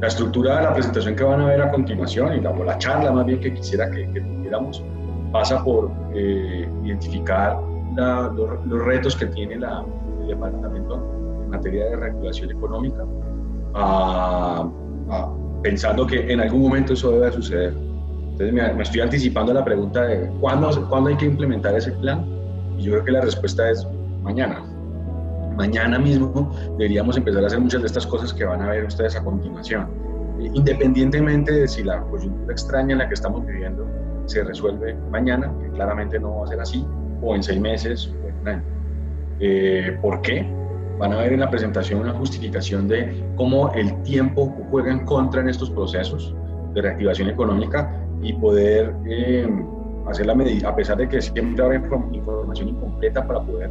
La estructura de la presentación que van a ver a continuación, y la charla más bien que quisiera que tuviéramos, pasa por identificar los retos que tiene el departamento en materia de reactivación económica, a, pensando que en algún momento eso debe suceder. Entonces me estoy anticipando a la pregunta de ¿cuándo hay que implementar ese plan? Y yo creo que la respuesta es mañana. Mañana mismo deberíamos empezar a hacer muchas de estas cosas que van a ver ustedes a continuación. Independientemente de si la coyuntura extraña en la que estamos viviendo se resuelve mañana, que claramente no va a ser así, o en 6 meses, o en un año. ¿Por qué? Van a ver en la presentación una justificación de cómo el tiempo juega en contra en estos procesos de reactivación económica y poder hacer la medida, a pesar de que siempre habrá información incompleta para poder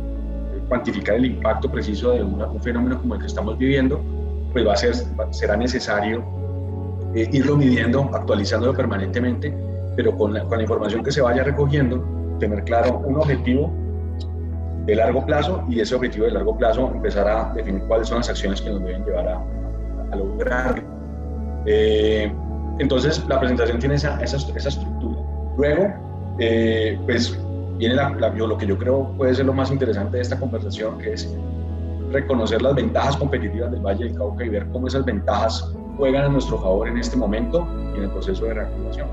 cuantificar el impacto preciso de un fenómeno como el que estamos viviendo, pues será necesario irlo midiendo, actualizándolo permanentemente, pero con la información que se vaya recogiendo, tener claro un objetivo de largo plazo, y ese objetivo de largo plazo empezar a definir cuáles son las acciones que nos deben llevar a lograrlo. Entonces la presentación tiene esa estructura. Luego, pues viene lo que yo creo puede ser lo más interesante de esta conversación, que es reconocer las ventajas competitivas del Valle del Cauca y ver cómo esas ventajas juegan a nuestro favor en este momento y en el proceso de reactivación.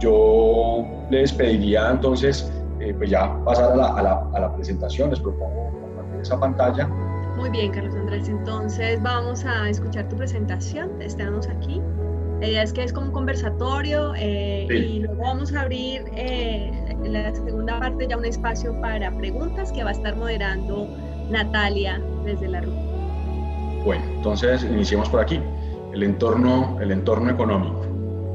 Yo les pediría entonces pues ya pasar a la presentación. Les propongo compartir esa pantalla. Muy bien, Carlos Andrés, entonces vamos a escuchar tu presentación. Estamos aquí. La idea es que es como un conversatorio sí. Y luego vamos a abrir en la segunda parte ya un espacio para preguntas que va a estar moderando Natalia desde la RUC. Bueno, entonces iniciemos por aquí. El entorno económico.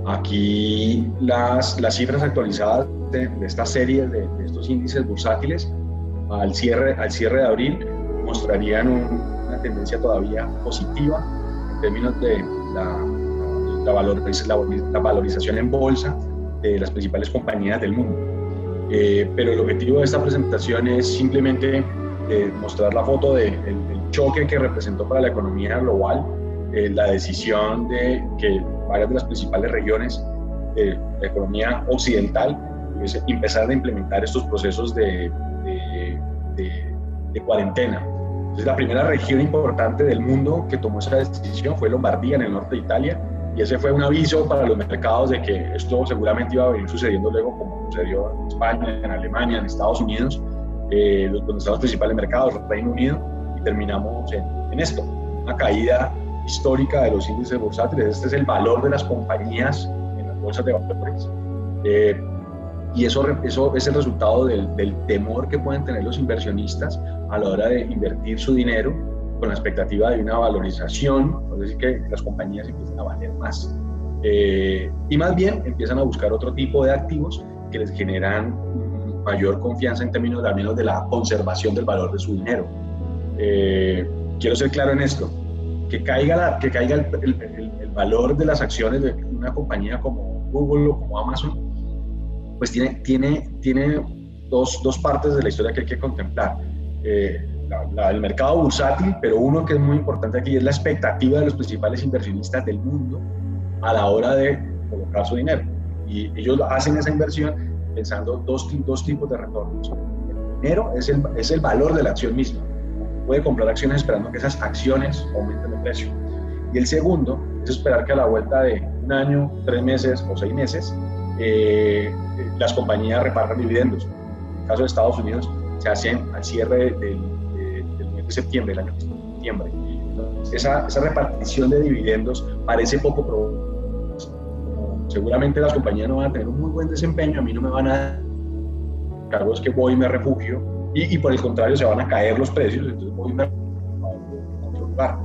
Aquí las cifras actualizadas de esta serie de estos índices bursátiles al cierre de abril mostrarían una tendencia todavía positiva en términos de la valorización en bolsa de las principales compañías del mundo. Pero el objetivo de esta presentación es simplemente mostrar la foto del choque que representó para la economía global la decisión de que varias de las principales regiones de la economía occidental empezaran a implementar estos procesos de cuarentena. Entonces, la primera región importante del mundo que tomó esa decisión fue Lombardía, en el norte de Italia, y ese fue un aviso para los mercados de que esto seguramente iba a venir sucediendo luego, como sucedió en España, en Alemania, en Estados Unidos, donde están los principales mercados, Reino Unido, y terminamos en esto, una caída histórica de los índices bursátiles. Este es el valor de las compañías en las bolsas de valores, y eso es el resultado del temor que pueden tener los inversionistas a la hora de invertir su dinero con la expectativa de una valorización, es decir, que las compañías empiezan a valer más, y más bien empiezan a buscar otro tipo de activos que les generan mayor confianza en términos al menos de la conservación del valor de su dinero. Quiero ser claro en esto, que caiga el valor de las acciones de una compañía como Google o como Amazon, pues tiene dos partes de la historia que hay que contemplar. El mercado bursátil, pero uno que es muy importante aquí es la expectativa de los principales inversionistas del mundo a la hora de colocar su dinero. Y ellos hacen esa inversión pensando dos tipos de retornos. El primero es el valor de la acción misma. Puede comprar acciones esperando que esas acciones aumenten de precio. Y el segundo es esperar que a la vuelta de un año, 3 meses o 6 meses, las compañías repartan dividendos. En el caso de Estados Unidos, se hacen al cierre del mes de septiembre, el año de septiembre. Entonces, esa repartición de dividendos parece poco probable. Seguramente las compañías no van a tener un muy buen desempeño, a mí no me van a dar cargos que voy y me refugio, y por el contrario se van a caer los precios, entonces voy y me refugio a otro lugar.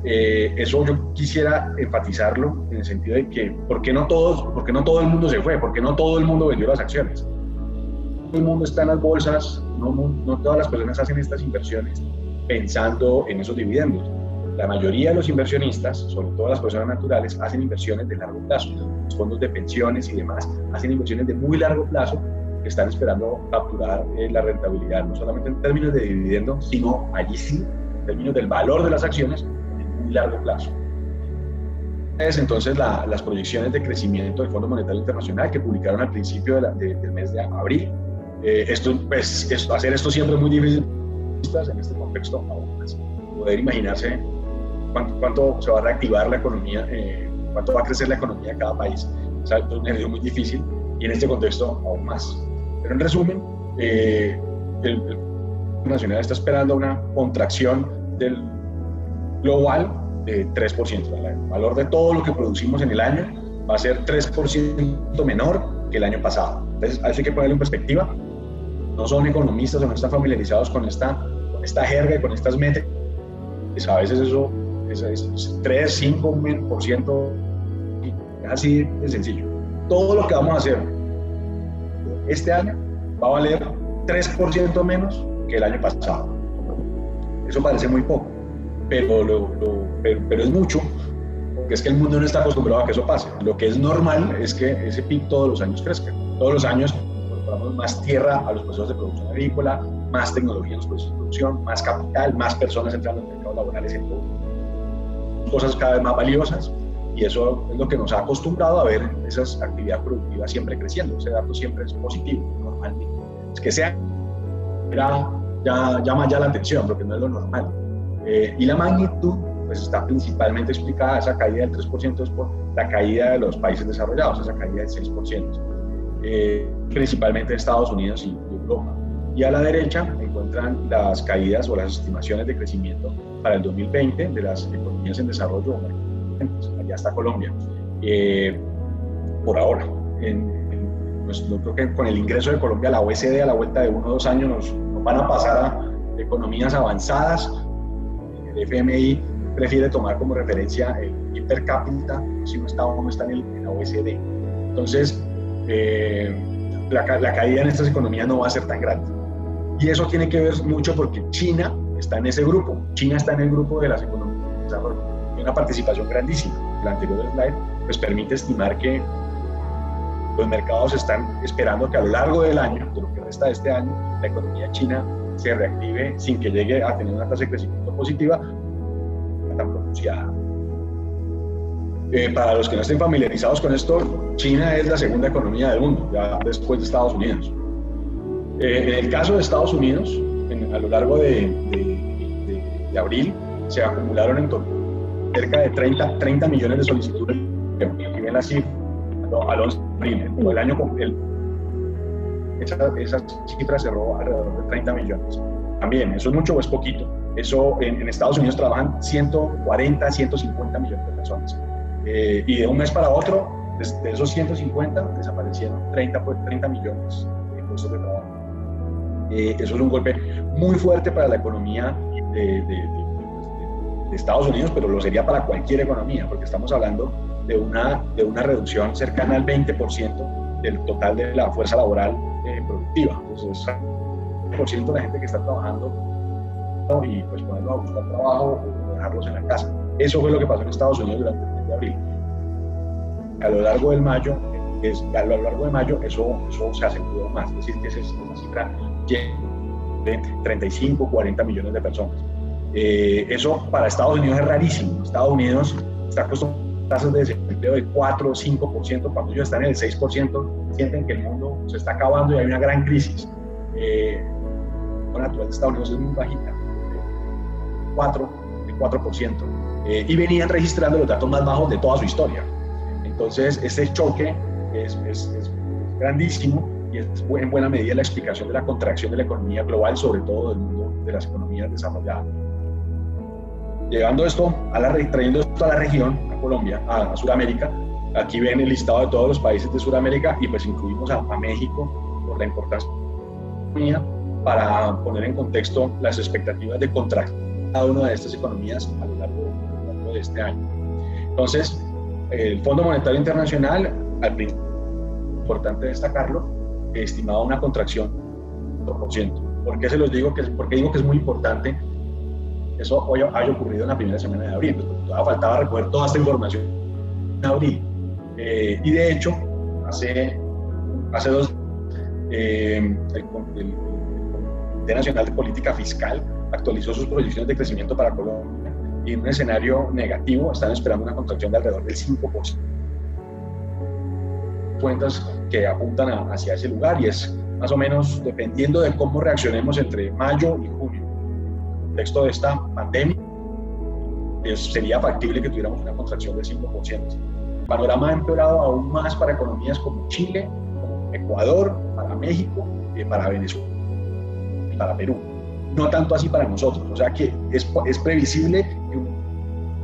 Eso yo quisiera enfatizarlo en el sentido de que ¿por qué no todo el mundo se fue? ¿Por qué no todo el mundo vendió las acciones? Todo el mundo está en las bolsas, no todas las personas hacen estas inversiones pensando en esos dividendos. La mayoría de los inversionistas, sobre todo las personas naturales, hacen inversiones de largo plazo. Los fondos de pensiones y demás hacen inversiones de muy largo plazo que están esperando capturar la rentabilidad, no solamente en términos de dividendo, sino allí sí, en términos del valor de las acciones en muy largo plazo. es entonces las proyecciones de crecimiento del Fondo Monetario Internacional que publicaron al principio del mes de abril. Hacer esto siempre es muy difícil en este contexto aún más. Poder imaginarse cuánto se va a reactivar la economía, cuánto va a crecer la economía de cada país. O sea, es un ejercicio muy difícil y en este contexto aún más. Pero en resumen, el Fondo Nacional está esperando una contracción del global de 3%. El valor de todo lo que producimos en el año va a ser 3% menor que el año pasado. Entonces, a eso hay que ponerlo en perspectiva. No son economistas o no están familiarizados con esta jerga y con estas metas. Pues a veces eso es 3, 5%, es así de sencillo. Todo lo que vamos a hacer este año va a valer 3% menos que el año pasado. Eso parece muy poco, pero es mucho, porque es que el mundo no está acostumbrado a que eso pase. Lo que es normal es que ese PIB todos los años crezca. Todos los años incorporamos más tierra a los procesos de producción agrícola, más tecnología en los procesos de producción, más capital, más personas entrando en mercados laborales, en todo. Cosas cada vez más valiosas, y eso es lo que nos ha acostumbrado a ver esas actividades productivas siempre creciendo. Ese dato siempre es positivo, normalmente. Es que sea, llama ya la atención, porque no es lo normal. Y la magnitud pues está principalmente explicada, esa caída del 3% es por la caída de los países desarrollados, esa caída del 6%, principalmente de Estados Unidos y Europa. Y a la derecha encuentran las caídas o las estimaciones de crecimiento para el 2020 de las economías en desarrollo. Allá está Colombia. Por ahora, pues yo creo que con el ingreso de Colombia a la OECD a la vuelta de 1 o 2 años nos van a pasar a economías avanzadas. El FMI prefiere tomar como referencia el PIB per cápita, si no está en la OECD. Entonces, la caída en estas economías no va a ser tan grande. Y eso tiene que ver mucho porque China está en ese grupo. China está en el grupo de las economías de desarrollo. Hay una participación grandísima. El anterior slide pues permite estimar que los mercados están esperando que a lo largo del año, de lo que resta de este año, la economía china se reactive sin que llegue a tener una tasa de crecimiento positiva tan pronunciada. Para los que no estén familiarizados con esto, China es la segunda economía del mundo, ya después de Estados Unidos. En el caso de Estados Unidos, a lo largo de abril, se acumularon en torno cerca de 30 millones de solicitudes. Aquí ven la cifra, al 11 de abril, el año esa cifra cerró alrededor de 30 millones. También, ¿eso es mucho o es poquito? Eso en Estados Unidos trabajan 140, 150 millones de personas. Y de un mes para otro, de esos 150, desaparecieron 30 millones de puestos de trabajo. Eso es un golpe muy fuerte para la economía de Estados Unidos, pero lo sería para cualquier economía, porque estamos hablando de una reducción cercana al 20% del total de la fuerza laboral productiva. Entonces, es 20% de la gente que está trabajando y pues ponerlos a buscar trabajo o dejarlos en la casa. Eso fue lo que pasó en Estados Unidos durante el mes de abril. A lo largo de mayo, eso se acentuó más, es decir, que esa cifra de 35, 40 millones de personas. Eso para Estados Unidos es rarísimo. Estados Unidos está acostumbrado a tasas de desempleo del 4 o 5%, cuando ellos están en el 6%, sienten que el mundo se está acabando y hay una gran crisis. La natural de Estados Unidos es muy bajita, de 4%, y venían registrando los datos más bajos de toda su historia. Entonces, ese choque es grandísimo y es en buena medida la explicación de la contracción de la economía global, sobre todo del mundo de las economías desarrolladas. Trayendo esto a la región, a Colombia, a Sudamérica, aquí ven el listado de todos los países de Sudamérica y pues incluimos a México por la importancia de la economía, para poner en contexto las expectativas de contracción de cada una de estas economías a lo largo de este año. Entonces, el Fondo Monetario Internacional, al principio, importante destacarlo, estimaba una contracción del 4%. ¿Por qué se los digo? Porque digo que es muy importante. Eso hoy haya ocurrido en la primera semana de abril, porque todavía faltaba recoger toda esta información en abril. Y de hecho, hace 2 el Comité Nacional de Política Fiscal actualizó sus proyecciones de crecimiento para Colombia y en un escenario negativo están esperando una contracción de alrededor del 5%. Cuentas que apuntan hacia ese lugar, y es más o menos dependiendo de cómo reaccionemos entre mayo y junio. En el contexto de esta pandemia, sería factible que tuviéramos una contracción del 5%. El panorama ha empeorado aún más para economías como Chile, como Ecuador, para México, para Venezuela y para Perú. No tanto así para nosotros. O sea que es previsible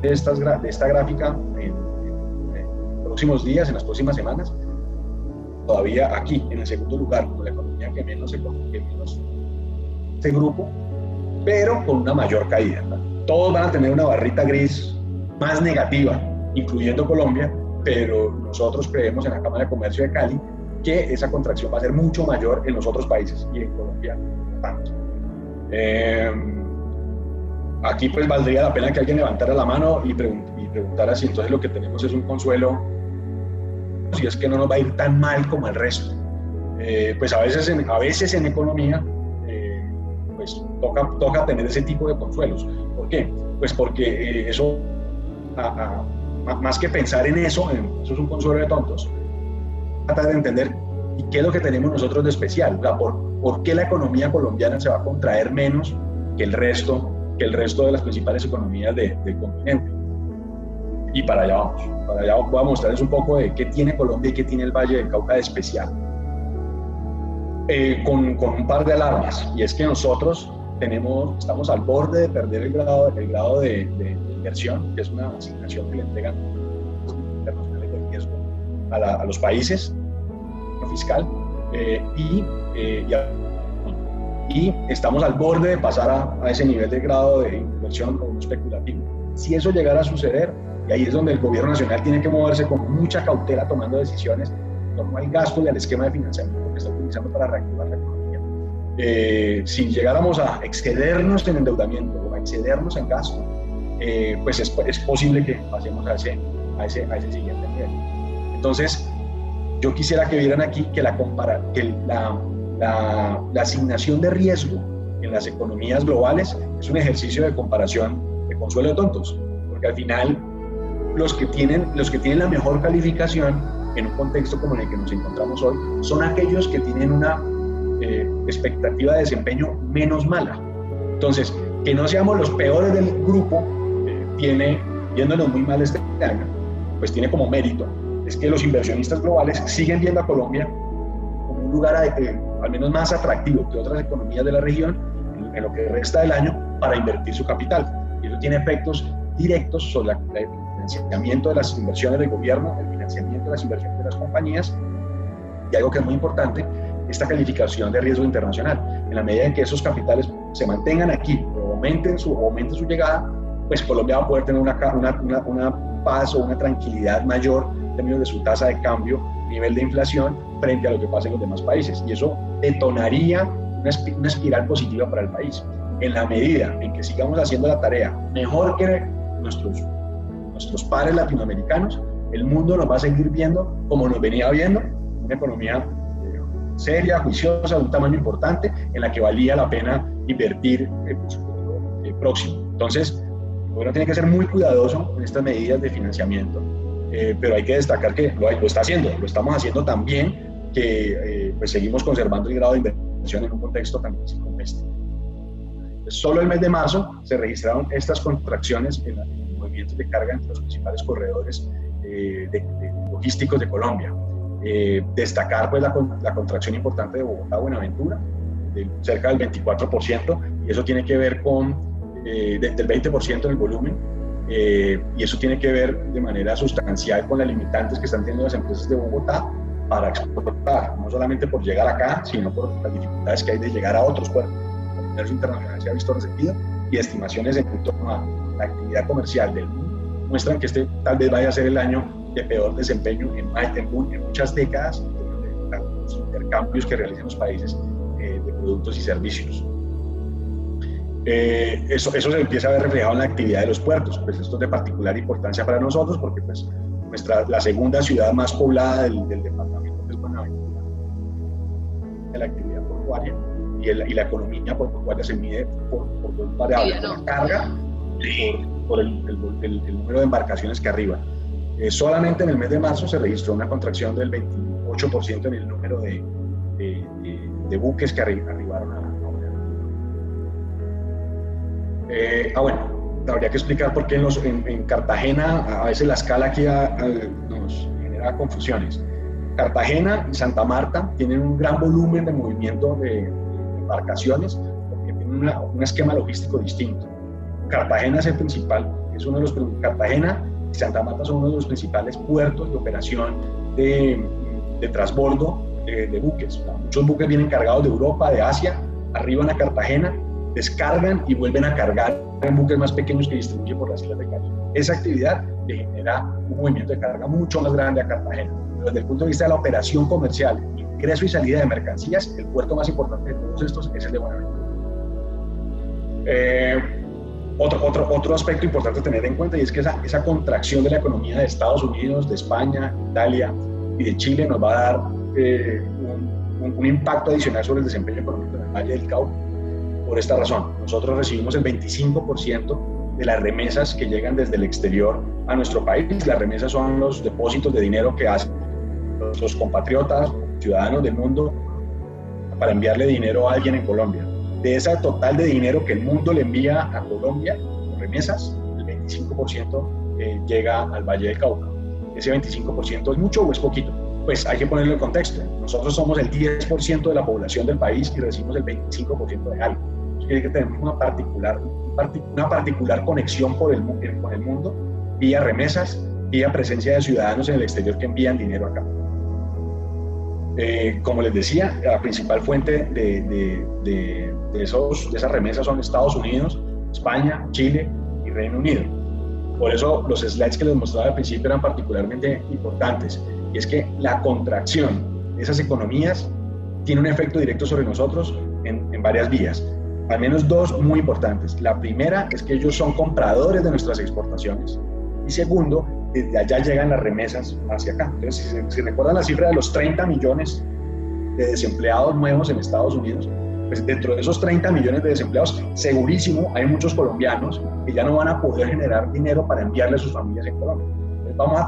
que de esta gráfica en los próximos días, en las próximas semanas, todavía aquí, en el segundo lugar, con la economía que menos este grupo, pero con una mayor caída, ¿no? Todos van a tener una barrita gris más negativa, incluyendo Colombia, pero nosotros creemos en la Cámara de Comercio de Cali que esa contracción va a ser mucho mayor en los otros países, y en Colombia no tanto. Aquí pues valdría la pena que alguien levantara la mano y preguntara si entonces lo que tenemos es un consuelo, si es que no nos va a ir tan mal como el resto. Pues a veces en economía pues toca tener ese tipo de consuelos. ¿Por qué? Pues porque eso, más que pensar en eso es un consuelo de tontos, trata de entender ¿y qué es lo que tenemos nosotros de especial? O sea, ¿por qué la economía colombiana se va a contraer menos que el resto de las principales economías del continente? Y para allá vamos. Para allá voy a mostrarles un poco de qué tiene Colombia y qué tiene el Valle del Cauca de especial. Con un par de alarmas, y es que nosotros estamos al borde de perder el grado de inversión, que es una asignación que le entregan internacionales de riesgo a los países, fiscal, y estamos al borde de pasar a ese nivel de grado de inversión como especulativo. Si eso llegara a suceder, y ahí es donde el gobierno nacional tiene que moverse con mucha cautela tomando decisiones en torno al gasto y al esquema de financiamiento que está utilizando para reactivar la economía. Si llegáramos a excedernos en endeudamiento o a excedernos en gasto, pues es posible que pasemos a ese siguiente nivel. Entonces, yo quisiera que vieran aquí que la asignación de riesgo en las economías globales es un ejercicio de comparación, de consuelo de tontos, porque al final los que tienen la mejor calificación en un contexto como en el que nos encontramos hoy son aquellos que tienen una expectativa de desempeño menos mala. Entonces, que no seamos los peores del grupo, viéndonos muy mal este año, pues tiene como mérito es que los inversionistas globales siguen viendo a Colombia como un lugar al menos más atractivo que otras economías de la región en lo que resta del año para invertir su capital. Y eso tiene efectos directos sobre el financiamiento de las inversiones del gobierno, el financiamiento de las inversiones de las compañías, y algo que es muy importante, esta calificación de riesgo internacional. En la medida en que esos capitales se mantengan aquí o aumente su llegada, pues Colombia va a poder tener una paz o una tranquilidad mayor en términos de su tasa de cambio, nivel de inflación, frente a lo que pasa en los demás países. Y eso detonaría una espiral positiva para el país. En la medida en que sigamos haciendo la tarea mejor que nuestros pares latinoamericanos, el mundo nos va a seguir viendo como nos venía viendo, una economía seria, juiciosa, de un tamaño importante, en la que valía la pena invertir en su futuro próximo. Entonces, el gobierno tiene que ser muy cuidadoso en estas medidas de financiamiento, pero hay que destacar que lo está haciendo, lo estamos haciendo tan bien que pues seguimos conservando el grado de inversión en un contexto tan difícil como este. Solo el mes de marzo se registraron estas contracciones en los movimientos de carga entre los principales corredores logísticos de Colombia. Destacar pues la contracción importante de Bogotá-Buenaventura, de cerca del 24%, y eso tiene que ver con del 20% en el volumen, y eso tiene que ver de manera sustancial con las limitantes que están teniendo las empresas de Bogotá para exportar, no solamente por llegar acá, sino por las dificultades que hay de llegar a otros puertos. El comercio internacional se ha visto resentido, y estimaciones en torno a la actividad comercial del mundo muestran que este tal vez vaya a ser el año de peor desempeño en muchas décadas de los intercambios que realizan los países de productos y servicios. Eso se empieza a ver reflejado en la actividad de los puertos. Pues esto es de particular importancia para nosotros porque pues, la segunda ciudad más poblada del departamento es Buenaventura, de la actividad portuaria, y la economía portuaria se mide por dos variables, por la carga y por el número de embarcaciones que arriban. Solamente en el mes de marzo se registró una contracción del 28% en el número de buques que arribaron a bueno, habría que explicar por qué en Cartagena a veces la escala aquí nos genera confusiones. Cartagena y Santa Marta tienen un gran volumen de movimiento de embarcaciones porque tienen un esquema logístico distinto. Cartagena es el principal, Cartagena y Santa Marta son uno de los principales puertos de operación de transbordo de buques. O sea, muchos buques vienen cargados de Europa, de Asia, arriban a Cartagena, descargan y vuelven a cargar en buques más pequeños que distribuyen por las islas de Caribe. Esa actividad le genera un movimiento de carga mucho más grande a Cartagena. Pero desde el punto de vista de la operación comercial, ingreso y salida de mercancías, el puerto más importante de todos estos es el de Buenaventura. Otro aspecto importante a tener en cuenta y es que esa contracción de la economía de Estados Unidos, de España, Italia y de Chile nos va a dar un impacto adicional sobre el desempeño económico en el Valle del Cauca. Por esta razón, nosotros recibimos el 25% de las remesas que llegan desde el exterior a nuestro país. Las remesas son los depósitos de dinero que hacen los compatriotas, ciudadanos del mundo, para enviarle dinero a alguien en Colombia. De ese total de dinero que el mundo le envía a Colombia, con remesas, el 25% llega al Valle del Cauca. ¿Ese 25% es mucho o es poquito? Pues hay que ponerlo en contexto. Nosotros somos el 10% de la población del país y recibimos el 25% de algo. Quiere que tenemos una particular conexión con el mundo vía remesas, vía presencia de ciudadanos en el exterior que envían dinero acá. Como les decía, la principal fuente de esas remesas son Estados Unidos, España, Chile y Reino Unido. Por eso los slides que les mostraba al principio eran particularmente importantes. Y es que la contracción de esas economías tiene un efecto directo sobre nosotros en varias vías. Al menos dos muy importantes. La primera es que ellos son compradores de nuestras exportaciones. Y segundo, desde allá llegan las remesas hacia acá. Entonces, si recuerdan la cifra de los 30 millones de desempleados nuevos en Estados Unidos, pues dentro de esos 30 millones de desempleados, segurísimo hay muchos colombianos que ya no van a poder generar dinero para enviarle a sus familias en Colombia. Entonces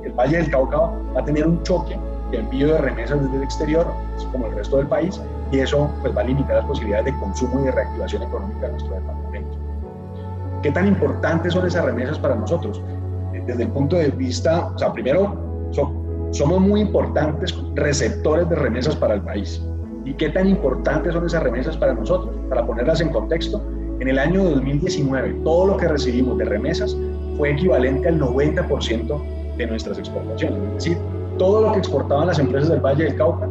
el Valle del Cauca va a tener un choque de envío de remesas desde el exterior, como el resto del país, y eso pues va a limitar las posibilidades de consumo y de reactivación económica de nuestro departamento. ¿Qué tan importantes son esas remesas para nosotros? Desde el punto de vista, o sea, primero, somos muy importantes receptores de remesas para el país. ¿Y qué tan importantes son esas remesas para nosotros? Para ponerlas en contexto, en el año 2019, todo lo que recibimos de remesas fue equivalente al 90% de nuestras exportaciones. Es decir, todo lo que exportaban las empresas del Valle del Cauca,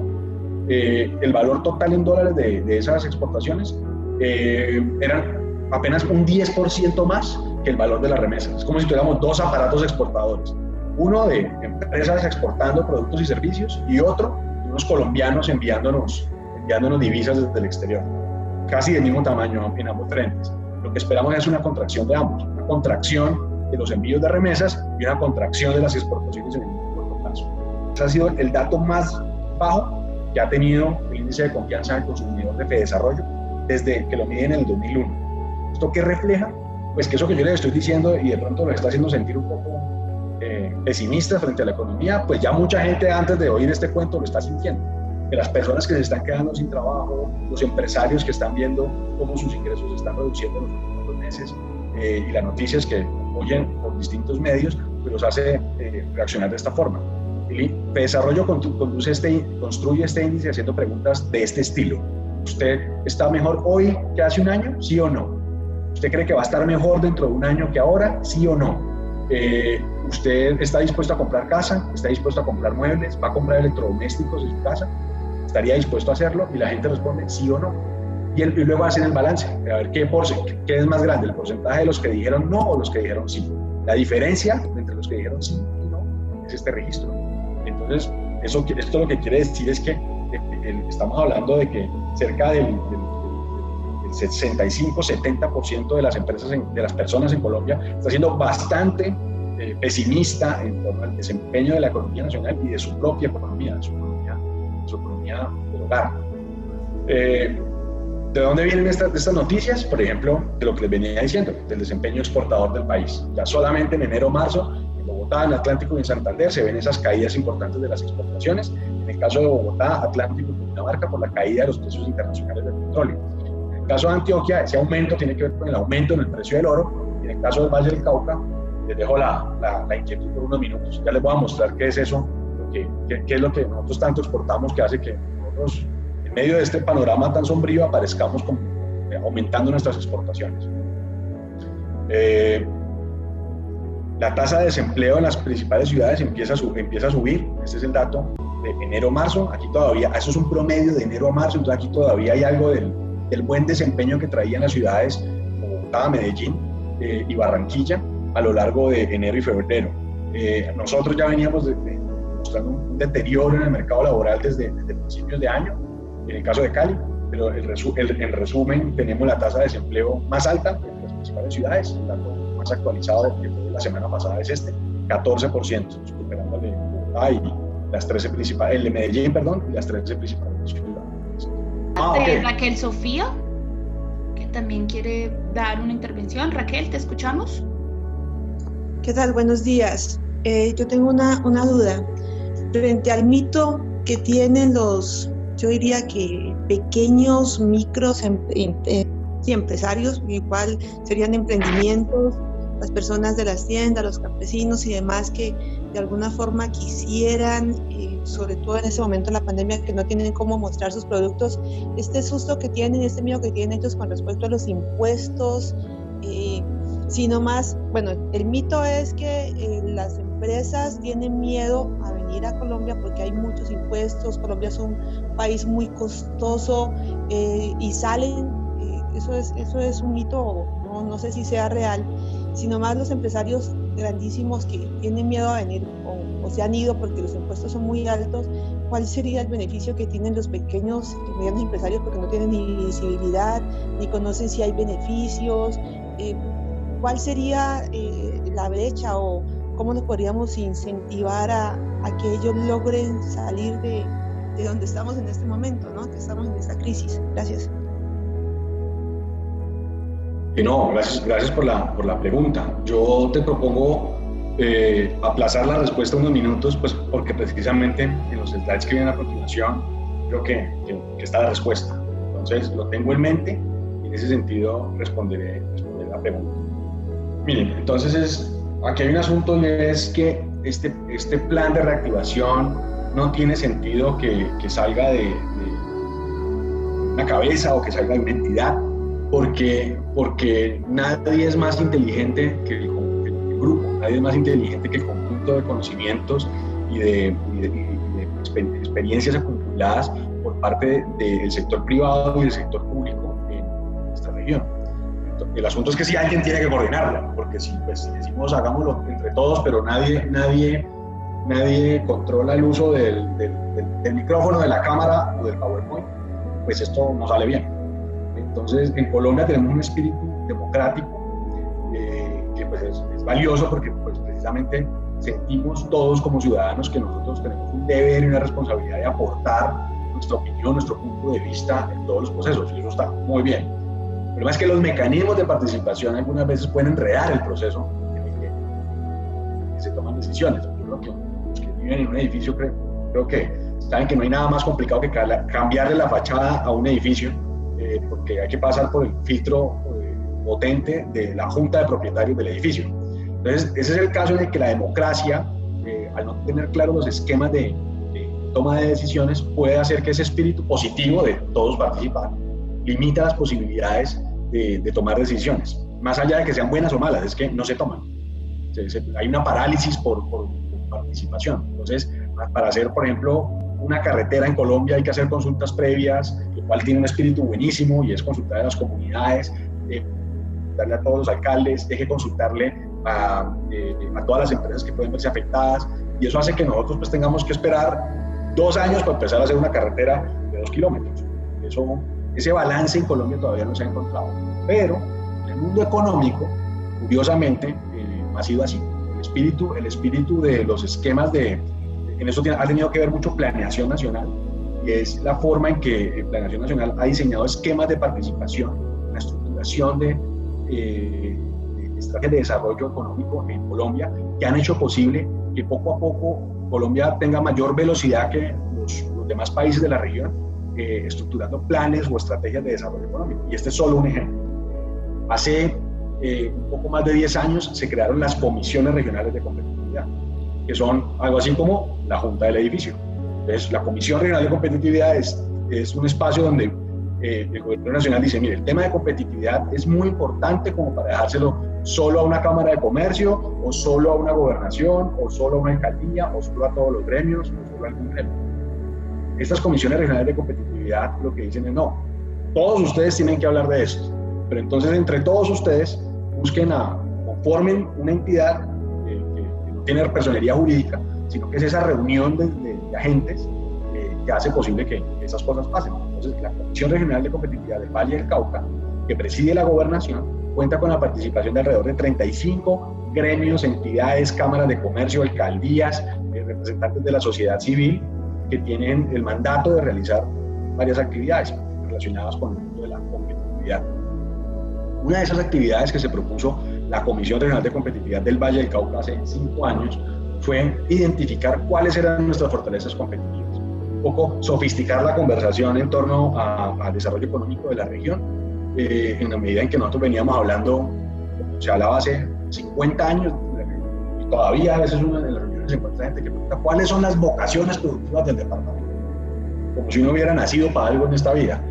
el valor total en dólares de esas exportaciones eran apenas un 10% más que el valor de las remesas. Es como si tuviéramos dos aparatos exportadores. Uno de empresas exportando productos y servicios y otro de unos colombianos enviándonos divisas desde el exterior. Casi del mismo tamaño en ambos frentes. Lo que esperamos es una contracción de ambos, una contracción de los envíos de remesas y una contracción de las exportaciones en el corto plazo. Ese ha sido el dato más bajo que ha tenido el índice de confianza del consumidor de FEDesarrollo desde que lo miden en el 2001. ¿Esto qué refleja? Pues que eso que yo les estoy diciendo y de pronto lo está haciendo sentir un poco pesimistas frente a la economía, pues ya mucha gente antes de oír este cuento lo está sintiendo. Que las personas que se están quedando sin trabajo, los empresarios que están viendo cómo sus ingresos se están reduciendo en los últimos 2 meses y las noticias que oyen por distintos medios, pues los hace reaccionar de esta forma. El FEDesarrollo construye este índice haciendo preguntas de este estilo. ¿Usted está mejor hoy que hace un año? ¿Sí o no? ¿Usted cree que va a estar mejor dentro de un año que ahora? ¿Sí o no? ¿Usted está dispuesto a comprar casa? ¿Está dispuesto a comprar muebles? ¿Va a comprar electrodomésticos en su casa? ¿Estaría dispuesto a hacerlo? Y la gente responde sí o no. Y luego hacen el balance, a ver qué es más grande, el porcentaje de los que dijeron no o los que dijeron sí. La diferencia entre los que dijeron sí y no es este registro. Entonces, esto lo que quiere decir es que estamos hablando de que cerca del 65-70% de las empresas, de las personas en Colombia, está siendo bastante pesimista en torno al desempeño de la economía nacional y de su propia economía, de su economía del hogar. ¿De dónde vienen estas noticias? Por ejemplo, de lo que les venía diciendo, del desempeño exportador del país. Ya solamente en enero o marzo, en Bogotá, en Atlántico y en Santander se ven esas caídas importantes de las exportaciones. En el caso de Bogotá, Atlántico y Cundinamarca, por la caída de los precios internacionales del petróleo. En el caso de Antioquia, ese aumento tiene que ver con el aumento en el precio del oro. Y en el caso del Valle del Cauca, les dejo la inquietud por unos minutos. Ya les voy a mostrar qué es eso, qué es lo que nosotros tanto exportamos que hace que nosotros, en medio de este panorama tan sombrío, aparezcamos como, aumentando nuestras exportaciones. La tasa de desempleo en las principales ciudades empieza a subir. Este es el dato de enero-marzo. Aquí todavía, eso es un promedio de enero a marzo, entonces aquí todavía hay algo del buen desempeño que traían las ciudades como Bogotá, Medellín y Barranquilla a lo largo de enero y febrero. Nosotros ya veníamos mostrando un deterioro en el mercado laboral desde principios de año, en el caso de Cali, pero en resumen tenemos la tasa de desempleo más alta en las principales ciudades. El dato más actualizado que fue la semana pasada es 14%, superando el de Bogotá y las 13 principales, el de Medellín, perdón, y las 13 principales ciudades. Okay. Raquel Sofía, que también quiere dar una intervención. Raquel, ¿te escuchamos? ¿Qué tal? Buenos días. Yo tengo una duda. Frente al mito que tienen los, yo diría que pequeños, micros empresarios, igual serían emprendimientos, las personas de las tiendas, los campesinos y demás que de alguna forma quisieran, sobre todo en este momento de la pandemia, que no tienen cómo mostrar sus productos, este susto que tienen, este miedo que tienen ellos con respecto a los impuestos, sino más, bueno, el mito es que las empresas tienen miedo a venir a Colombia porque hay muchos impuestos, Colombia es un país muy costoso y salen, eso es un mito, no sé si sea real, sino más los empresarios grandísimos que tienen miedo a venir o se han ido porque los impuestos son muy altos. ¿Cuál sería el beneficio que tienen los pequeños y medianos empresarios porque no tienen ni visibilidad, ni conocen si hay beneficios? ¿Cuál sería la brecha o cómo nos podríamos incentivar a que ellos logren salir de donde estamos en este momento, ¿no? Que estamos en esta crisis? Gracias. No, gracias por la pregunta. Yo te propongo aplazar la respuesta unos minutos, pues porque precisamente en los slides que vienen a continuación creo que está la respuesta. Entonces lo tengo en mente y en ese sentido responderé la pregunta. Miren, entonces aquí hay un asunto y es que este plan de reactivación no tiene sentido que salga de una cabeza o que salga de una entidad, porque nadie es más inteligente que el grupo, nadie es más inteligente que el conjunto de conocimientos y de experiencias acumuladas por parte del sector privado y del sector público en esta región. El asunto es que sí alguien tiene que coordinarlo, porque si decimos hagámoslo entre todos, pero nadie controla el uso del micrófono, de la cámara o del PowerPoint, pues esto no sale bien. Entonces, en Colombia tenemos un espíritu democrático que pues es valioso porque pues, precisamente sentimos todos como ciudadanos que nosotros tenemos un deber y una responsabilidad de aportar nuestra opinión, nuestro punto de vista en todos los procesos, y eso está muy bien. El problema es que los mecanismos de participación algunas veces pueden enredar el proceso en el que se toman decisiones. Yo creo que los que viven en un edificio creo que saben que no hay nada más complicado que cambiarle la fachada a un edificio, porque hay que pasar por el filtro potente de la junta de propietarios del edificio. Entonces, ese es el caso en el que la democracia, al no tener claros los esquemas de toma de decisiones, puede hacer que ese espíritu positivo de todos participar limita las posibilidades de tomar decisiones. Más allá de que sean buenas o malas, es que no se toman. Hay una parálisis por participación. Entonces, para hacer, por ejemplo, una carretera en Colombia hay que hacer consultas previas, lo cual tiene un espíritu buenísimo y es consultar a las comunidades, darle a todos los alcaldes, hay que consultarle a todas las empresas que pueden verse afectadas, y eso hace que nosotros pues tengamos que esperar 2 años para empezar a hacer una carretera de 2 kilómetros. Ese balance en Colombia todavía no se ha encontrado, pero en el mundo económico, curiosamente, ha sido así. El espíritu de los esquemas en eso ha tenido que ver mucho planeación nacional, y es la forma en que Planeación Nacional ha diseñado esquemas de participación, la estructuración de estrategias de desarrollo económico en Colombia, que han hecho posible que poco a poco Colombia tenga mayor velocidad que los demás países de la región, estructurando planes o estrategias de desarrollo económico. Y este es solo un ejemplo. Hace un poco más de 10 años se crearon las comisiones regionales de competitividad, que son algo así como la junta del edificio. Entonces, la Comisión Regional de Competitividad es un espacio donde el Gobierno Nacional dice, mire, el tema de competitividad es muy importante como para dejárselo solo a una Cámara de Comercio, o solo a una gobernación, o solo a una alcaldía, o solo a todos los gremios, o solo a algún gremio. Estas comisiones regionales de competitividad lo que dicen es, no, todos ustedes tienen que hablar de esto, pero entonces entre todos ustedes busquen o formen una entidad que no tiene personería jurídica, sino que es esa reunión de agentes que hace posible que esas cosas pasen. Entonces, la Comisión Regional de Competitividad del Valle del Cauca, que preside la gobernación, cuenta con la participación de alrededor de 35 gremios, entidades, cámaras de comercio, alcaldías, representantes de la sociedad civil, que tienen el mandato de realizar varias actividades relacionadas con el mundo de la competitividad. Una de esas actividades que se propuso la Comisión Regional de Competitividad del Valle del Cauca hace 5 años fue identificar cuáles eran nuestras fortalezas competitivas, un poco sofisticar la conversación en torno al desarrollo económico de la región, en la medida en que nosotros veníamos hablando, como se hablaba hace 50 años, y todavía a veces uno en las reuniones se encuentra gente que pregunta cuáles son las vocaciones productivas del departamento, como si uno hubiera nacido para algo en esta vida,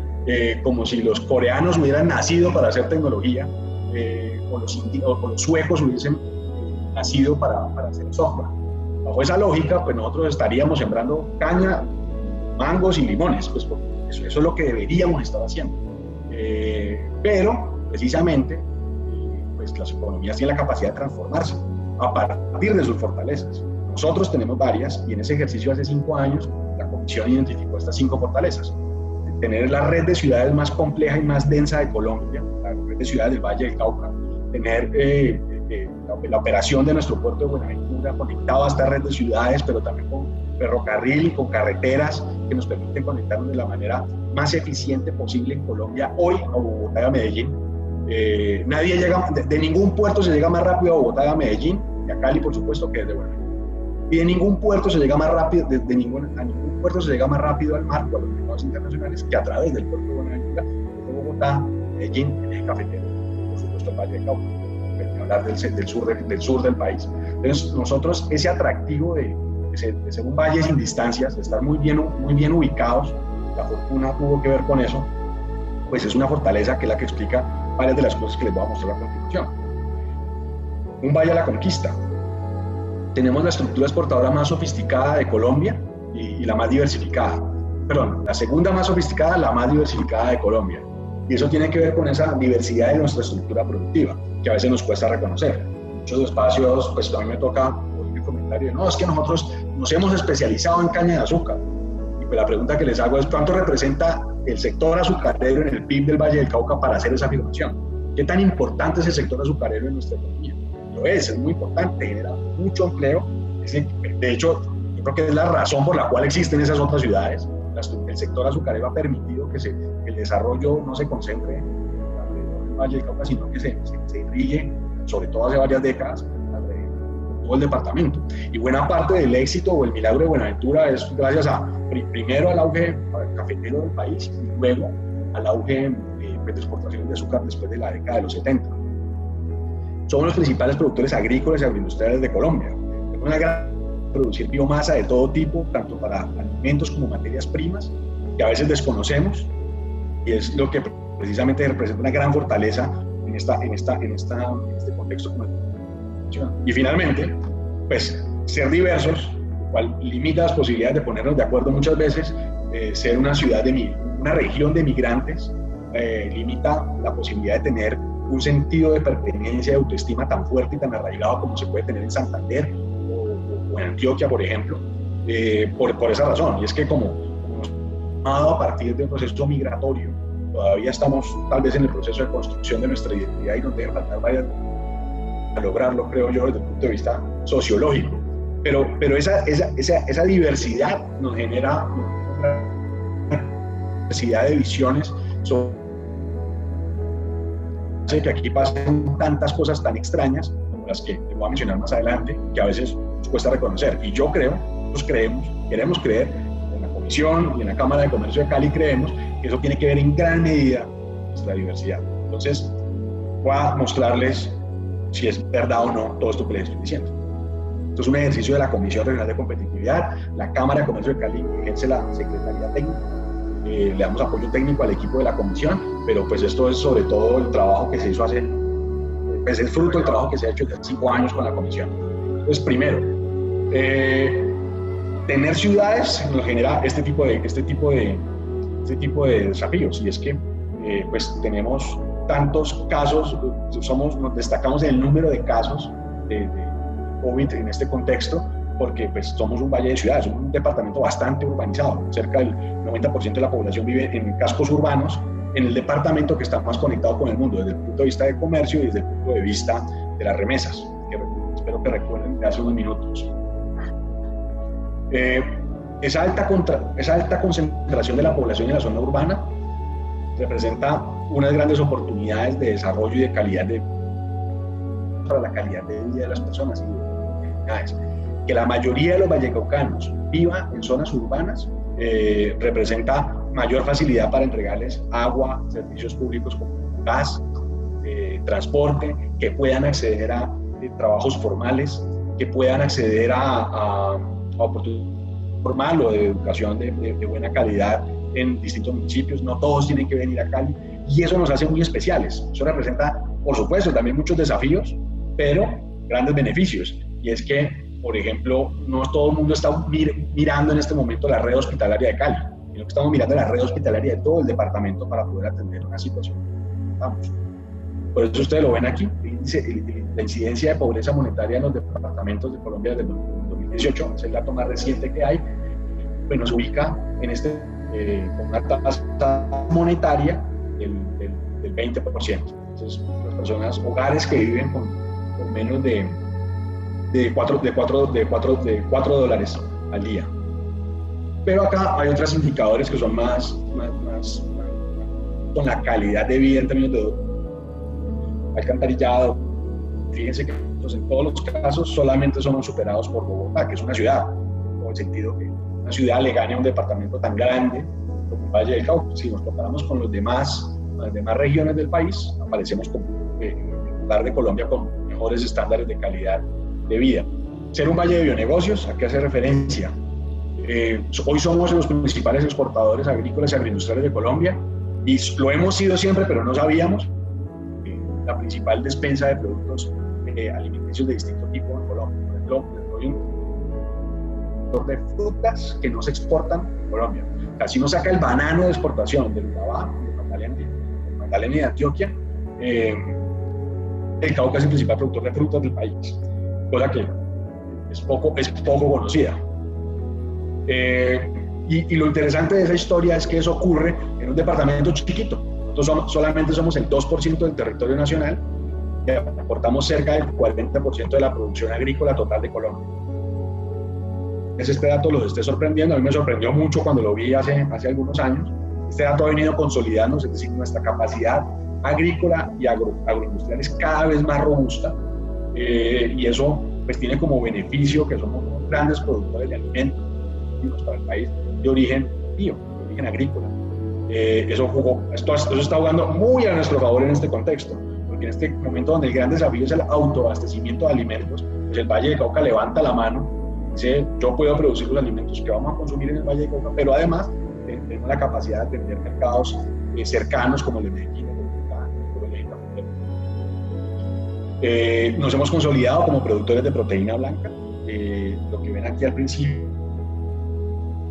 como si los coreanos hubieran nacido para hacer tecnología, o los suecos hubiesen nacido para hacer software. Bajo esa lógica, pues nosotros estaríamos sembrando caña, mangos y limones, pues porque eso es lo que deberíamos estar haciendo. Pero, precisamente, pues las economías tienen la capacidad de transformarse a partir de sus fortalezas. Nosotros tenemos varias, y en ese ejercicio hace 5 años, la Comisión identificó estas 5 fortalezas. Tener la red de ciudades más compleja y más densa de Colombia, la red de ciudades del Valle del Cauca, tener la operación de nuestro puerto de Buenaventura conectado a esta red de ciudades, pero también con ferrocarril y con carreteras que nos permiten conectarnos de la manera más eficiente posible en Colombia, hoy a Bogotá y a Medellín. Nadie llega, de ningún puerto se llega más rápido a Bogotá y a Medellín, y a Cali, por supuesto, que desde Buenaventura. Y de ningún puerto se llega más rápido, a ningún puerto se llega más rápido al mar o a los mercados internacionales que a través del puerto de Buenaventura, de Bogotá, Medellín, en el cafetero, por supuesto, el Valle del Cauca, hablar del sur del país. Entonces, nosotros, ese atractivo de ser un valle sin distancias, de estar muy bien ubicados, la fortuna tuvo que ver con eso, pues es una fortaleza que es la que explica varias de las cosas que les voy a mostrar a continuación. Un valle a la conquista. Tenemos la estructura exportadora más sofisticada de Colombia y la más diversificada. Perdón, la segunda más sofisticada, la más diversificada de Colombia. Y eso tiene que ver con esa diversidad de nuestra estructura productiva, que a veces nos cuesta reconocer. Muchos espacios, pues a mí me toca oír el comentario de, no, es que nosotros nos hemos especializado en caña de azúcar. Y pues la pregunta que les hago es, ¿cuánto representa el sector azucarero en el PIB del Valle del Cauca para hacer esa afirmación? ¿Qué tan importante es el sector azucarero en nuestra economía? Lo es muy importante, genera mucho empleo. De hecho, yo creo que es la razón por la cual existen esas otras ciudades. El sector azucarero ha permitido que el desarrollo no se concentre alrededor del Valle del Cauca, sino que se irrigue, sobre todo hace varias décadas, alrededor de todo el departamento. Y buena parte del éxito o el milagro de Buenaventura es gracias primero al auge cafetero del país y luego al auge de exportaciones de azúcar después de la década de los 70. Somos los principales productores agrícolas y agroindustriales de Colombia. Tenemos una gran producir biomasa de todo tipo, tanto para alimentos como materias primas, que a veces desconocemos, y es lo que precisamente representa una gran fortaleza en este contexto. Y finalmente, pues ser diversos, lo cual limita las posibilidades de ponernos de acuerdo muchas veces, ser una región de migrantes, limita la posibilidad de tener un sentido de pertenencia y autoestima tan fuerte y tan arraigado como se puede tener en Santander o en Antioquia, por ejemplo, por esa razón. Y es que como a partir de un proceso migratorio, todavía estamos tal vez en el proceso de construcción de nuestra identidad y nos deben faltar varias a lograrlo, creo yo, desde el punto de vista sociológico. Pero esa diversidad nos genera diversidad de visiones sobre que aquí pasen tantas cosas tan extrañas como las que te voy a mencionar más adelante, que a veces nos cuesta reconocer. Y yo creo, nosotros queremos creer, en la Comisión y en la Cámara de Comercio de Cali creemos que eso tiene que ver en gran medida con nuestra diversidad. Entonces, voy a mostrarles si es verdad o no todo esto que les estoy diciendo. Esto es un ejercicio de la Comisión Regional de Competitividad. La Cámara de Comercio de Cali ejerce la Secretaría Técnica. Le damos apoyo técnico al equipo de la comisión, pero pues esto es sobre todo el trabajo que se hizo hace, pues es fruto del trabajo que se ha hecho desde 5 años con la comisión. Entonces, primero, tener ciudades nos genera este tipo de desafíos, y es que pues tenemos tantos casos, nos destacamos en el número de casos de COVID en este contexto, porque pues somos un valle de ciudades, somos un departamento bastante urbanizado, cerca del 90% de la población vive en cascos urbanos, en el departamento que está más conectado con el mundo desde el punto de vista de comercio y desde el punto de vista de las remesas, que espero que recuerden de hace unos minutos. Esa alta concentración de la población en la zona urbana representa unas grandes oportunidades de desarrollo y de calidad para la calidad de vida de las personas y de las comunidades. Que la mayoría de los vallecaucanos viva en zonas urbanas representa mayor facilidad para entregarles agua, servicios públicos como gas, transporte, que puedan acceder a trabajos formales, que puedan acceder a oportunidades formal o de educación de buena calidad en distintos municipios. No todos tienen que venir a Cali, y eso nos hace muy especiales. Eso representa, por supuesto, también muchos desafíos, pero grandes beneficios. Y es que, por ejemplo, no todo el mundo está mirando en este momento la red hospitalaria de Cali, sino que estamos mirando la red hospitalaria de todo el departamento para poder atender una situación. Vamos. Por eso ustedes lo ven aquí, la incidencia de pobreza monetaria en los departamentos de Colombia desde el 2018, es el dato más reciente que hay, pues nos ubica en con una tasa monetaria del 20%. Entonces, las personas, hogares que viven con menos de $4 al día. Pero acá hay otros indicadores que son más con la calidad de vida en términos de alcantarillado. Fíjense que en todos los casos solamente somos superados por Bogotá, que es una ciudad, en el sentido que una ciudad le gane a un departamento tan grande como el Valle del Cauca. Si nos comparamos con las demás regiones del país, aparecemos en el lugar de Colombia con mejores estándares de calidad de vida. Ser un valle de bionegocios, ¿a qué hace referencia? Hoy somos los principales exportadores agrícolas y agroindustriales de Colombia, y lo hemos sido siempre, pero no sabíamos. La principal despensa de productos alimenticios de distinto tipo en Colombia. Por ejemplo, hay un de frutas que no se exportan en Colombia. Casi no saca el banano de exportación del Urabá, de Magdalena y de Antioquia. El Cauca es el principal productor de frutas del país, cosa que es poco conocida. Y lo interesante de esa historia es que eso ocurre en un departamento chiquito. Nosotros solamente somos el 2% del territorio nacional y aportamos cerca del 40% de la producción agrícola total de Colombia. Este dato los esté sorprendiendo, a mí me sorprendió mucho cuando lo vi hace algunos años. Este dato ha venido consolidándose, es decir, nuestra capacidad agrícola y agroindustrial es cada vez más robusta, y eso pues tiene como beneficio que somos grandes productores de alimentos para el país de origen bio, de origen agrícola. Eso está jugando muy a nuestro favor en este contexto, porque en este momento donde el gran desafío es el autoabastecimiento de alimentos, pues el Valle de Cauca levanta la mano y dice: yo puedo producir los alimentos que vamos a consumir en el Valle de Cauca, pero además tenemos la capacidad de tener mercados cercanos como el de Medellín, nos hemos consolidado como productores de proteína blanca. Lo que ven aquí al principio,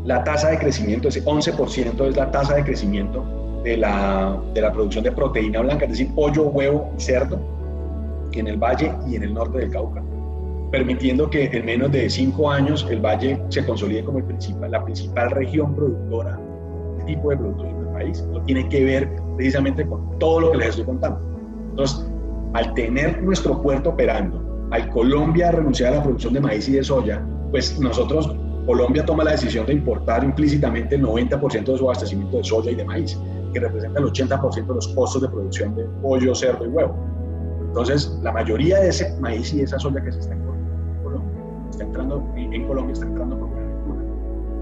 la tasa de crecimiento, ese 11% es la tasa de crecimiento de la producción de proteína blanca, es decir, pollo, huevo y cerdo, en el Valle y en el norte del Cauca, permitiendo que en menos de 5 años el Valle se consolide como la principal región productora de este tipo de productos en el país. Eso tiene que ver precisamente con todo lo que les estoy contando. Entonces, al tener nuestro puerto operando, al Colombia renunciar a la producción de maíz y de soya, pues nosotros Colombia toma la decisión de importar implícitamente el 90% de su abastecimiento de soya y de maíz, que representa el 80% de los costos de producción de pollo, cerdo y huevo. Entonces, la mayoría de ese maíz y de esa soya que se está importando en Colombia está entrando por una ventana.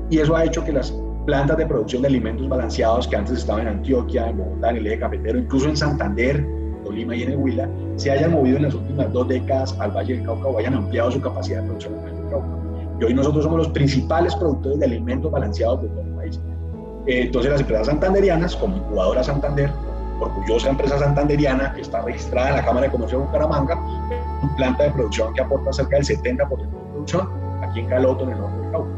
Y eso ha hecho que las plantas de producción de alimentos balanceados que antes estaban en Antioquia, en Bogotá, en el eje cafetero, incluso en Santander, Tolima y en el Huila, se hayan movido en las últimas 2 décadas al Valle del Cauca o hayan ampliado su capacidad de producción en el Valle del Cauca. Y hoy nosotros somos los principales productores de alimentos balanceados de todo el país. Entonces las empresas santanderianas, como Incubadora Santander, orgullosa empresa santanderiana que está registrada en la Cámara de Comercio de Bucaramanga, es una planta de producción que aporta cerca del 70% de producción aquí en Caloto, en el norte del Cauca.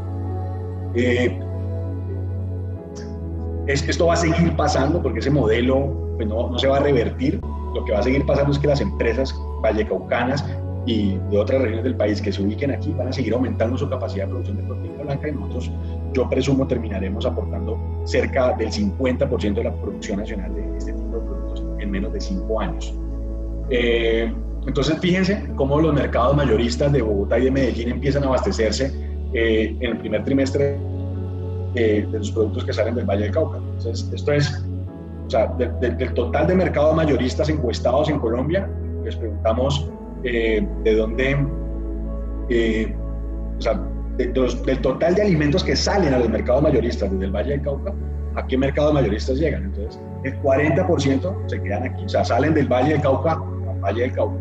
Esto va a seguir pasando porque ese modelo pues no se va a revertir. Lo que va a seguir pasando es que las empresas vallecaucanas y de otras regiones del país que se ubiquen aquí van a seguir aumentando su capacidad de producción de proteína blanca y nosotros, yo presumo, terminaremos aportando cerca del 50% de la producción nacional de este tipo de productos en menos de 5 años. Entonces, fíjense cómo los mercados mayoristas de Bogotá y de Medellín empiezan a abastecerse en el primer trimestre de los productos que salen del Valle del Cauca. Entonces, esto es, o sea, del total de mercados mayoristas encuestados en Colombia, les preguntamos de dónde, o sea, del total de alimentos que salen a los mercados mayoristas desde el Valle del Cauca, ¿a qué mercados mayoristas llegan? Entonces, el 40% se quedan aquí, o sea, salen del Valle del Cauca al Valle del Cauca,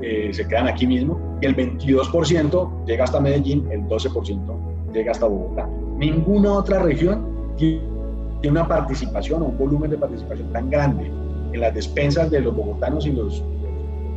se quedan aquí mismo, y el 22% llega hasta Medellín, el 12% llega hasta Bogotá. Ninguna otra región tiene una participación o un volumen de participación tan grande en las despensas de los bogotanos y los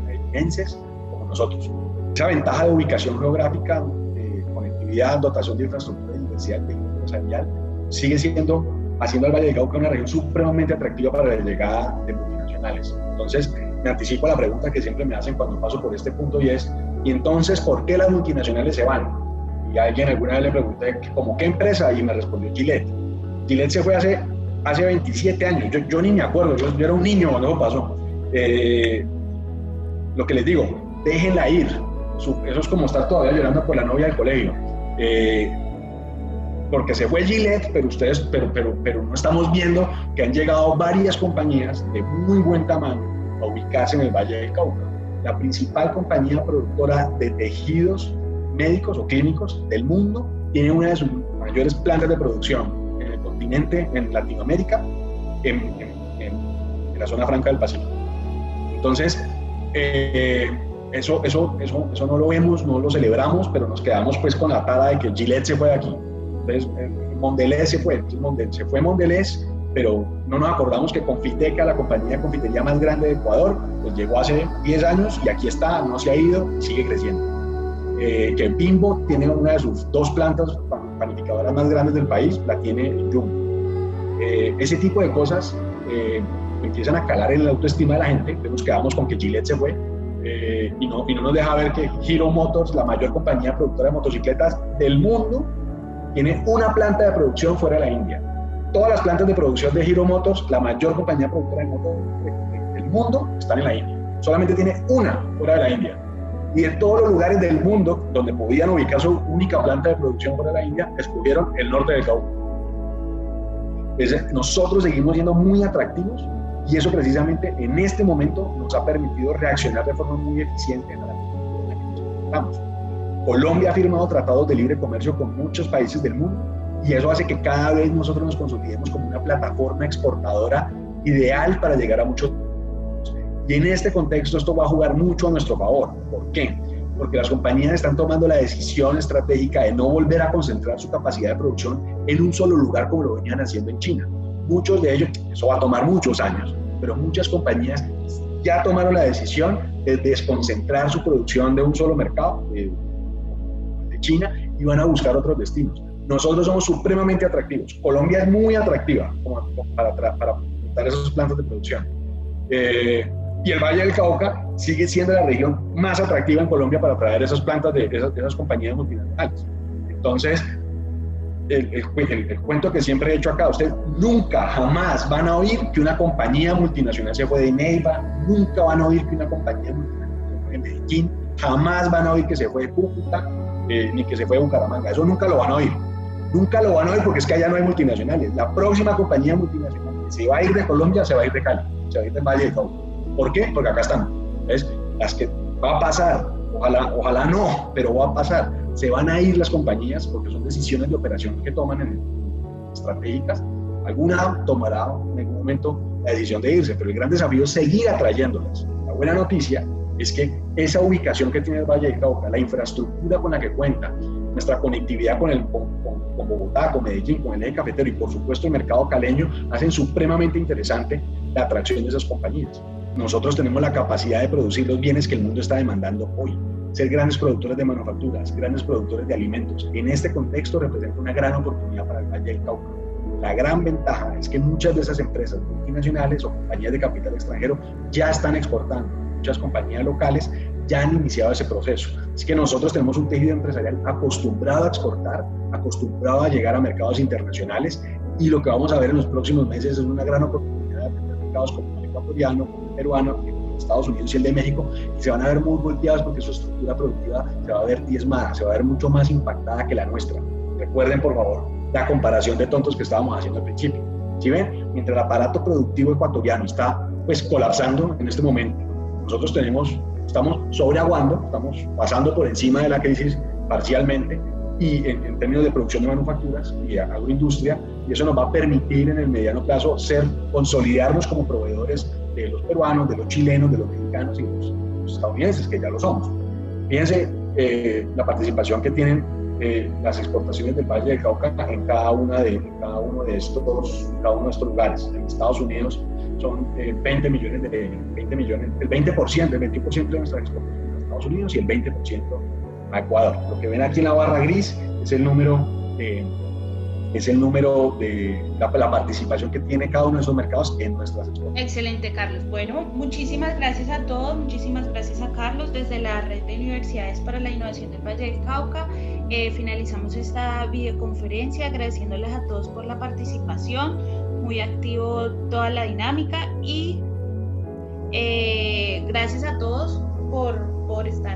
medellinenses como nosotros. Esa ventaja de ubicación geográfica, de conectividad, dotación de infraestructura y diversidad empresarial sigue siendo, haciendo al Valle del Cauca una región supremamente atractiva para la llegada de multinacionales. Entonces, me anticipo a la pregunta que siempre me hacen cuando paso por este punto y es, ¿y entonces por qué las multinacionales se van? Y a alguien alguna vez le pregunté, ¿cómo qué empresa? Y me respondió Gillette. Gillette se fue hace 27 años, yo ni me acuerdo, yo era un niño cuando eso pasó. Lo que les digo, déjenla ir. Eso es como estar todavía llorando por la novia del colegio. Porque se fue Gillette, pero no estamos viendo que han llegado varias compañías de muy buen tamaño a ubicarse en el Valle del Cauca. La principal compañía productora de tejidos médicos o clínicos del mundo tiene una de sus mayores plantas de producción en el continente, en Latinoamérica, en la zona franca del Pacífico. Entonces, eso no lo vemos, no lo celebramos, pero nos quedamos pues con la tara de que Gillette se fue de aquí. Entonces, Mondelez se fue Mondelez, pero no nos acordamos que Confiteca, la compañía de confitería más grande de Ecuador, pues llegó hace 10 años y aquí está, no se ha ido y sigue creciendo. Que Bimbo tiene una de sus 2 plantas panificadoras más grandes del país, la tiene en Jumbo. Ese tipo de cosas empiezan a calar en la autoestima de la gente, entonces nos quedamos con que Gillette se fue y no nos deja ver que Hero Motors, la mayor compañía productora de motocicletas del mundo, tiene una planta de producción fuera de la India. Todas las plantas de producción de Hero Motors, la mayor compañía productora de motos del mundo, están en la India. Solamente tiene una fuera de la India. Y de todos los lugares del mundo donde podían ubicar su única planta de producción fuera de la India, escogieron el norte del Cauca. Nosotros seguimos siendo muy atractivos y eso precisamente en este momento nos ha permitido reaccionar de forma muy eficiente a la que nos encontramos. Colombia ha firmado tratados de libre comercio con muchos países del mundo y eso hace que cada vez nosotros nos consolidemos como una plataforma exportadora ideal para llegar a muchos. Y en este contexto esto va a jugar mucho a nuestro favor. ¿Por qué? Porque las compañías están tomando la decisión estratégica de no volver a concentrar su capacidad de producción en un solo lugar como lo venían haciendo en China. Muchos de ellos, eso va a tomar muchos años, pero muchas compañías ya tomaron la decisión de desconcentrar su producción de un solo mercado, de China, y van a buscar otros destinos. Nosotros somos supremamente atractivos. Colombia es muy atractiva para montar esas plantas de producción. Y el Valle del Cauca sigue siendo la región más atractiva en Colombia para traer esas plantas de esas compañías multinacionales. Entonces, el cuento que siempre he hecho acá, ustedes nunca, jamás van a oír que una compañía multinacional se fue de Neiva, nunca van a oír que una compañía multinacional se fue de Medellín, jamás van a oír que se fue de Cúcuta, ni que se fue de Bucaramanga. Eso nunca lo van a oír. Nunca lo van a oír porque es que allá no hay multinacionales. La próxima compañía multinacional que se va a ir de Colombia se va a ir de Cali, se va a ir del Valle del Cauca. ¿Por qué? Porque acá están. ¿Ves? Las que va a pasar, ojalá no, pero va a pasar. Se van a ir las compañías porque son decisiones de operación que toman estratégicas. Alguna tomará en algún momento la decisión de irse, pero el gran desafío es seguir atrayéndolas. La buena noticia es que esa ubicación que tiene el Valle del Cauca, la infraestructura con la que cuenta, nuestra conectividad con Bogotá, con Medellín, con el eje cafetero y por supuesto el mercado caleño, hacen supremamente interesante la atracción de esas compañías. Nosotros tenemos la capacidad de producir los bienes que el mundo está demandando hoy, ser grandes productores de manufacturas, grandes productores de alimentos. En este contexto representa una gran oportunidad para el Valle del Cauca. La gran ventaja es que muchas de esas empresas multinacionales o compañías de capital extranjero ya están exportando. Muchas compañías locales ya han iniciado ese proceso. Es que nosotros tenemos un tejido empresarial acostumbrado a exportar, acostumbrado a llegar a mercados internacionales, y lo que vamos a ver en los próximos meses es una gran oportunidad de tener mercados como el ecuatoriano, como el peruano, como Estados Unidos y el de México, y se van a ver muy golpeados porque su estructura productiva se va a ver diezmada, se va a ver mucho más impactada que la nuestra. Recuerden, por favor, la comparación de tontos que estábamos haciendo al principio. ¿Sí ven? Mientras el aparato productivo ecuatoriano está pues colapsando en este momento, nosotros estamos sobreaguando, estamos pasando por encima de la crisis parcialmente, y en términos de producción de manufacturas y agroindustria, y eso nos va a permitir en el mediano plazo consolidarnos como proveedores de los peruanos, de los chilenos, de los mexicanos y los estadounidenses, que ya lo somos. Fíjense la participación que tienen las exportaciones del Valle del Cauca en cada uno de estos lugares. En Estados Unidos son el 20%, el 20% de nuestras exportaciones a Estados Unidos y el 20% a Ecuador. Lo que ven aquí en la barra gris es el número de la participación que tiene cada uno de esos mercados en nuestras exportaciones. Excelente, Carlos. Bueno, muchísimas gracias a todos, muchísimas gracias a Carlos desde la Red de Universidades para la Innovación del Valle del Cauca. Finalizamos esta videoconferencia agradeciéndoles a todos por la participación, muy activo toda la dinámica, y gracias a todos por estar aquí.